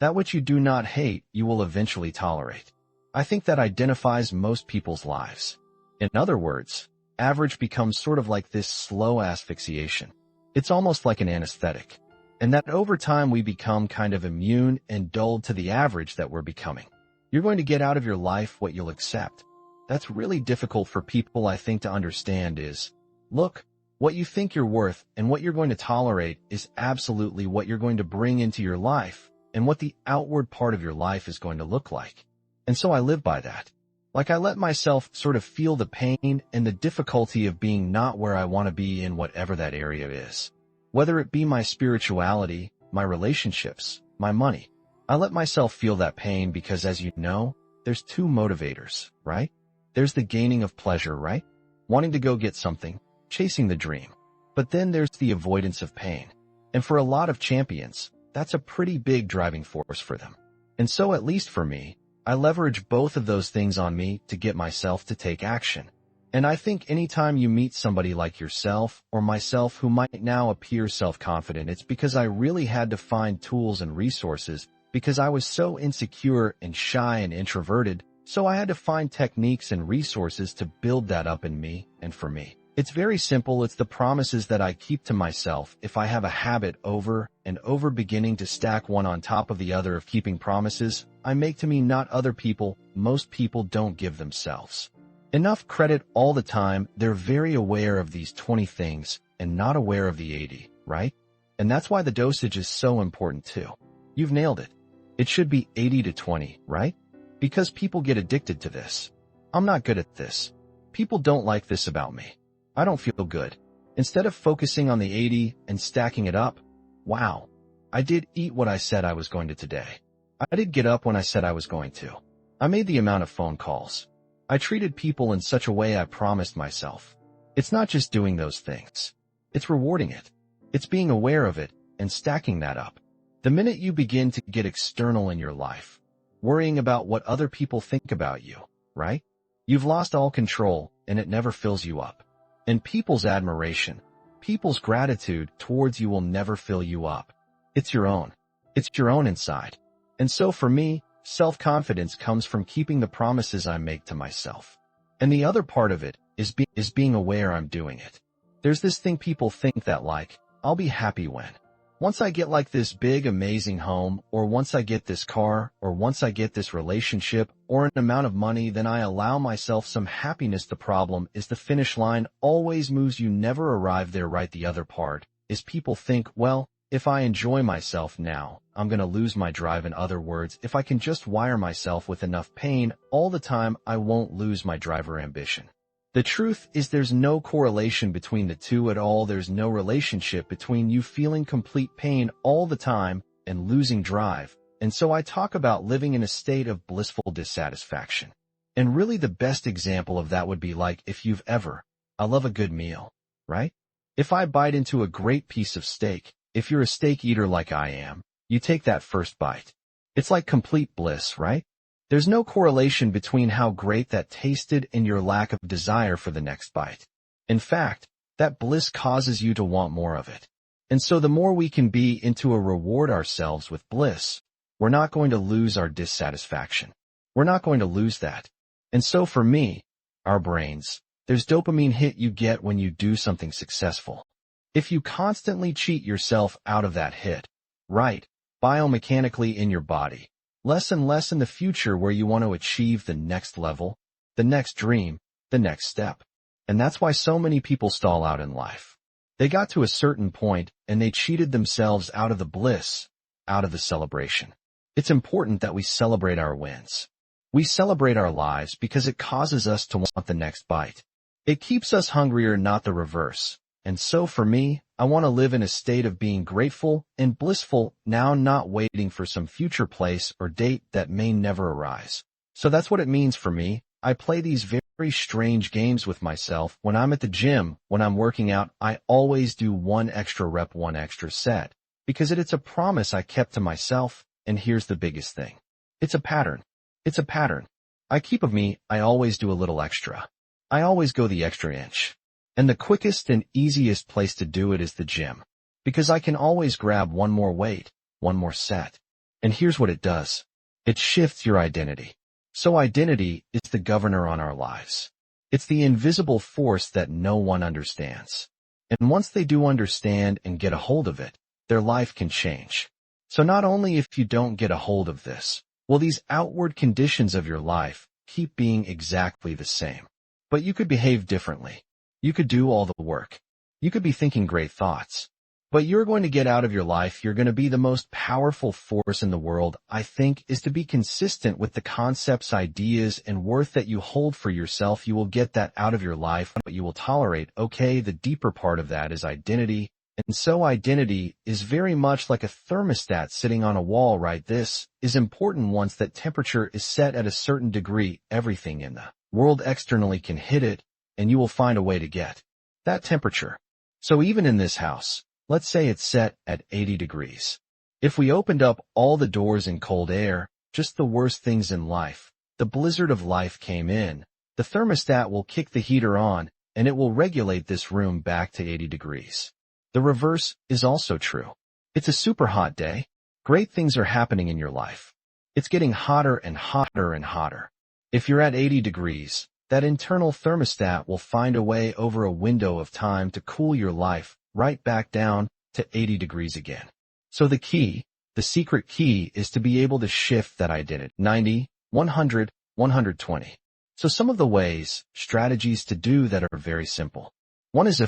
That which you do not hate, you will eventually tolerate. I think that identifies most people's lives. In other words, average becomes sort of like this slow asphyxiation. It's almost like an anesthetic. And that over time we become kind of immune and dulled to the average that we're becoming. You're going to get out of your life what you'll accept. That's really difficult for people, I think, to understand is, look, what you think you're worth and what you're going to tolerate is absolutely what you're going to bring into your life and what the outward part of your life is going to look like. And so I live by that. Like I let myself sort of feel the pain and the difficulty of being not where I want to be in whatever that area is. Whether it be my spirituality, my relationships, my money. I let myself feel that pain because, as you know, there's two motivators, right? There's the gaining of pleasure, right? Wanting to go get something, chasing the dream. But then there's the avoidance of pain. And for a lot of champions, that's a pretty big driving force for them. And so, at least for me, I leverage both of those things on me to get myself to take action. And I think anytime you meet somebody like yourself or myself who might now appear self-confident, it's because I really had to find tools and resources because I was so insecure and shy and introverted, so I had to find techniques and resources to build that up in me and for me. It's very simple. It's the promises that I keep to myself. If I have a habit over and over beginning to stack one on top of the other of keeping promises I make to me, not other people, most people don't give themselves enough credit all the time. They're very aware of these 20 things and not aware of the 80, right? And that's why the dosage is so important too. You've nailed it. It should be 80 to 20, right? Because people get addicted to this. I'm not good at this. People don't like this about me. I don't feel good. Instead of focusing on the 80 and stacking it up, wow, I did eat what I said I was going to today. I did get up when I said I was going to. I made the amount of phone calls. I treated people in such a way I promised myself. It's not just doing those things. It's rewarding it. It's being aware of it and stacking that up. The minute you begin to get external in your life, worrying about what other people think about you, right? You've lost all control and it never fills you up. And people's admiration, people's gratitude towards you will never fill you up. It's your own. It's your own inside. And so for me, self-confidence comes from keeping the promises I make to myself. And the other part of it is being aware I'm doing it. There's this thing people think that like, I'll be happy when. Once I get like this big, amazing home, or once I get this car, or once I get this relationship, or an amount of money, then I allow myself some happiness. The problem is the finish line always moves. You never arrive there, right? The other part is people think, well, if I enjoy myself now, I'm going to lose my drive. In other words, if I can just wire myself with enough pain all the time, I won't lose my drive or ambition. The truth is there's no correlation between the two at all. There's no relationship between you feeling complete pain all the time and losing drive. And so I talk about living in a state of blissful dissatisfaction. And really the best example of that would be like if you've ever, I love a good meal, right? If I bite into a great piece of steak, if you're a steak eater like I am, you take that first bite. It's like complete bliss, right? There's no correlation between how great that tasted and your lack of desire for the next bite. In fact, that bliss causes you to want more of it. And so the more we can be into a reward ourselves with bliss, we're not going to lose our dissatisfaction. We're not going to lose that. And so for me, our brains, there's dopamine hit you get when you do something successful. If you constantly cheat yourself out of that hit, right, biomechanically in your body, less and less in the future where you want to achieve the next level, the next dream, the next step. And that's why so many people stall out in life. They got to a certain point and they cheated themselves out of the bliss, out of the celebration. It's important that we celebrate our wins. We celebrate our lives because it causes us to want the next bite. It keeps us hungrier, not the reverse. And so for me, I want to live in a state of being grateful and blissful now, not waiting for some future place or date that may never arise. So that's what it means for me. I play these very strange games with myself. When I'm at the gym, when I'm working out, I always do one extra rep, one extra set, because it's a promise I kept to myself. And here's the biggest thing. It's a pattern. It's a pattern. I keep of me. I always do a little extra. I always go the extra inch. And the quickest and easiest place to do it is the gym, because I can always grab one more weight, one more set. And here's what it does. It shifts your identity. So identity is the governor on our lives. It's the invisible force that no one understands. And once they do understand and get a hold of it, their life can change. So not only if you don't get a hold of this, will these outward conditions of your life keep being exactly the same, but you could behave differently. You could do all the work. You could be thinking great thoughts. But you're going to get out of your life, you're going to be the most powerful force in the world, I think, is to be consistent with the concepts, ideas, and worth that you hold for yourself. You will get that out of your life, but you will tolerate. Okay, the deeper part of that is identity. And so identity is very much like a thermostat sitting on a wall, right? This is important. Once that temperature is set at a certain degree, everything in the world externally can hit it, and you will find a way to get that temperature. So even in this house, let's say it's set at 80 degrees. If we opened up all the doors in cold air, just the worst things in life, the blizzard of life came in, the thermostat will kick the heater on, and it will regulate this room back to 80 degrees. The reverse is also true. It's a super hot day. Great things are happening in your life. It's getting hotter and hotter and hotter. If you're at 80 degrees, that internal thermostat will find a way over a window of time to cool your life right back down to 80 degrees again. So the secret key is to be able to shift that identity. 90, 100, 120. So some of the ways, strategies to do that are very simple. One is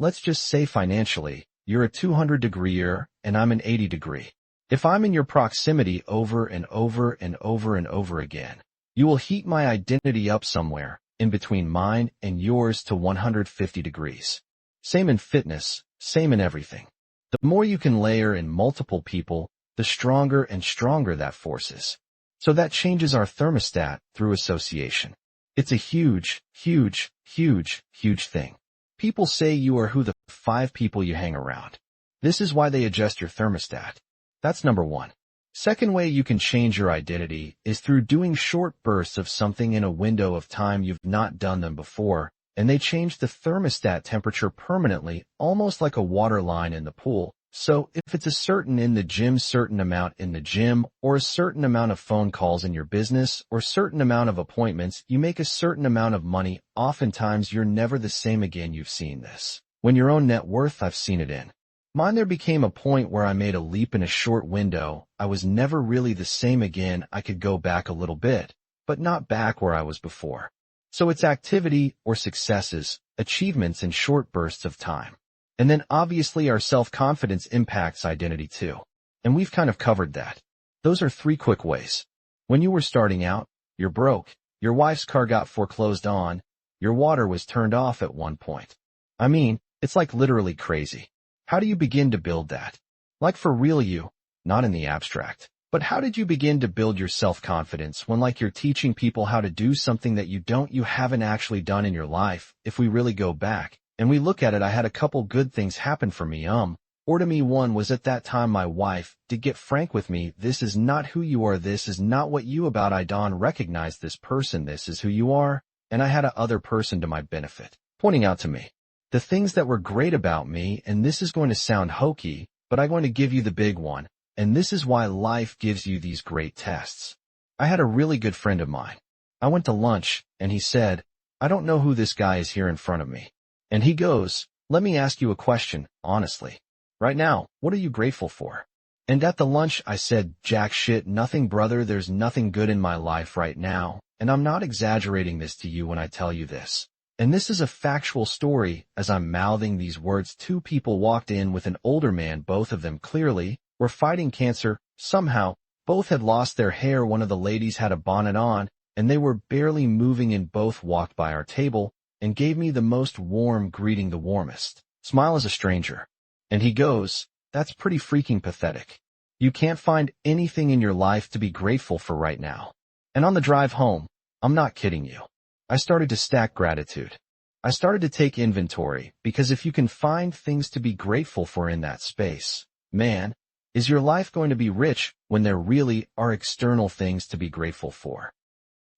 let's just say financially, you're a 200-degreer and I'm an 80-degree. If I'm in your proximity over and over and over and over again, you will heat my identity up somewhere in between mine and yours to 150 degrees. Same in fitness, same in everything. The more you can layer in multiple people, the stronger and stronger that force is. So that changes our thermostat through association. It's a huge, huge, huge, huge thing. People say you are who the 5 people you hang around. This is why they adjust your thermostat. That's number 1. Second way you can change your identity is through doing short bursts of something in a window of time you've not done them before, and they change the thermostat temperature permanently, almost like a water line in the pool. So if it's a certain in the gym, certain amount in the gym, or a certain amount of phone calls in your business, or certain amount of appointments, you make a certain amount of money. Oftentimes you're never the same again. You've seen this. When your own net worth, I've seen it in mine. There became a point where I made a leap in a short window. I was never really the same again. I could go back a little bit, but not back where I was before. So it's activity or successes, achievements in short bursts of time. And then obviously our self-confidence impacts identity too. And we've kind of covered that. Those are 3 quick ways. When you were starting out, you're broke, your wife's car got foreclosed on, your water was turned off at one point. I mean, it's like literally crazy. How do you begin to build that? Like for real not in the abstract. But how did you begin to build your self-confidence when like you're teaching people how to do something that you haven't actually done in your life? If we really go back and we look at it, I had a couple good things happen for me. Or to me, one was at that time my wife did get frank with me. This is not who you are. This is not what you about. I don't recognize this person. This is who you are. And I had a other person to my benefit, pointing out to me the things that were great about me. And this is going to sound hokey, but I'm going to give you the big one. And this is why life gives you these great tests. I had a really good friend of mine. I went to lunch, and he said, I don't know who this guy is here in front of me. And he goes, let me ask you a question, honestly. Right now, what are you grateful for? And at the lunch, I said, jack shit, nothing, brother. There's nothing good in my life right now. And I'm not exaggerating this to you when I tell you this. And this is a factual story. As I'm mouthing these words, 2 people walked in with an older man. Both of them clearly were fighting cancer. Somehow, both had lost their hair. One of the ladies had a bonnet on, and they were barely moving, and both walked by our table and gave me the most warm greeting, the warmest smile as a stranger. And he goes, that's pretty freaking pathetic. You can't find anything in your life to be grateful for right now. And on the drive home, I'm not kidding you, I started to stack gratitude. I started to take inventory, because if you can find things to be grateful for in that space, man, is your life going to be rich when there really are external things to be grateful for?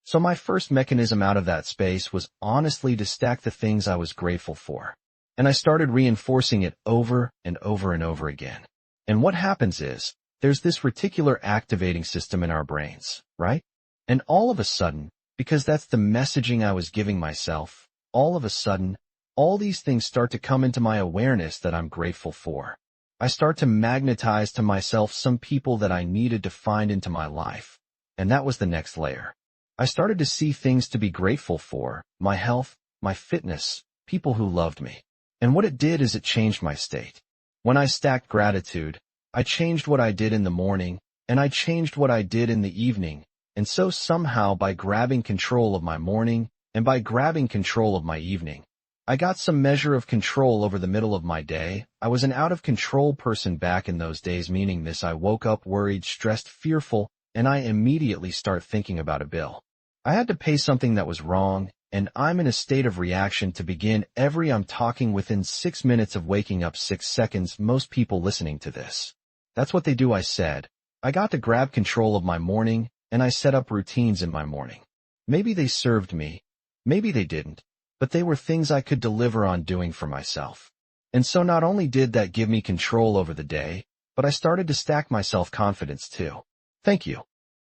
So my first mechanism out of that space was honestly to stack the things I was grateful for. And I started reinforcing it over and over and over again. And what happens is, There's this reticular activating system in our brains, right? And all of a sudden, because that's the messaging I was giving myself, all of a sudden, all these things start to come into my awareness that I'm grateful for. I start to magnetize to myself some people that I needed to find into my life. And that was the next layer. I started to see things to be grateful for, my health, my fitness, people who loved me. And what it did is it changed my state. When I stacked gratitude, I changed what I did in the morning, and I changed what I did in the evening, and so somehow by grabbing control of my morning, and by grabbing control of my evening, I got some measure of control over the middle of my day. I was an out-of-control person back in those days, meaning this: I woke up worried, stressed, fearful, and I immediately start thinking about a bill. I had to pay something that was wrong, and I'm in a state of reaction to begin I'm talking within 6 minutes of waking up, 6 seconds. Most people listening to this, that's what they do. I said, I got to grab control of my morning, and I set up routines in my morning. Maybe they served me, maybe they didn't, but they were things I could deliver on doing for myself. And so not only did that give me control over the day, but I started to stack my self-confidence too. Thank you.